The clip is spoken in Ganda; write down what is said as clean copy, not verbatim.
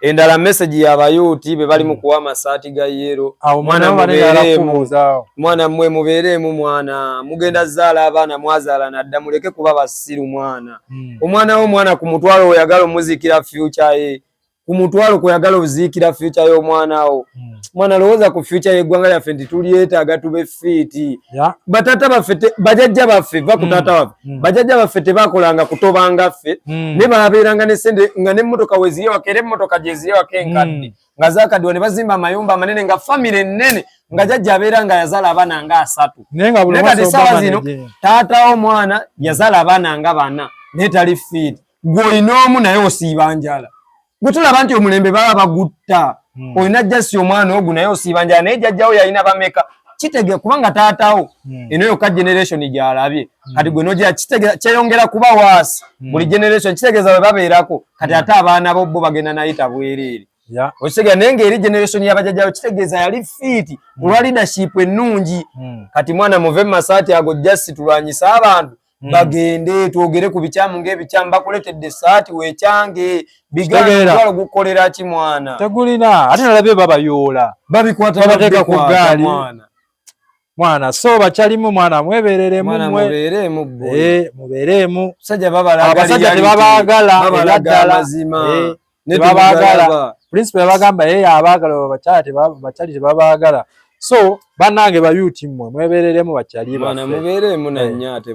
endala message y'abayuti be bali mu kuwa amasaati ga yero mwana mmwe mubeeremu mwana mugenda zaala abaana mwazaala nadda muleke kuba basiru mwana omwana wo mwana ku mutwalo oyagala omuzikira future ye ku mutwalo kuyagala ozikira future yo mwana wo mwana lowooza ku future yeggwanga lyaffe nti tulyetaaga tube fiti batata baffe bajajja baffe va ku taata waffe bajajja baffe tebakolanga kutobanga ffe ne baabeeranga ne sente nga n'emmotoka weziye wakera emmotoka gyeziye waka enkadde nga zaakaddiwa ne bazimba amayumba amanene nga famire ennene nga jajja abeera nga yazaala abaana nga 3 naye kati ssaawa zino taata wo mwana yazaala abaana nga 4 naye tali fiti gw'olina omu naye osiiba njala gwe tulaba nti omulembe baba bagutta olina jjasi omwana ogu naye osiiba njala naye jjajjawo yalina bameka kitege kubanga taatawo eno yokka generation gyalabye kati gwe nogira kyeyongera kuba waasi buli generation kitegeeza bwe babeerako kati ate abaana bo bo bagenda nayita bwereere okitegera naye ng'eri generation y'abajjajjawo kitegeeza yali fiiti olwa leadership ennungi kati mwana muve mu masaati ago jjasi tulwanyisa abantu bagende twogere ku bikyamu ng'ebikyamu bakuletedde saati weekyange bigalo gukolera ki mwana tegulina ate nalabye babayoola babikwata bateeka ku gaali mwana so bakyalimu mwana mwebereremu mubeeremu sajja abasajja tebabaagala eraddala tebabaagala principal yabagamba ye abaagala bakyali tebabaagala so bannange bayuuti mmwe mwebereremu bakyali baffe mubeeremu nannya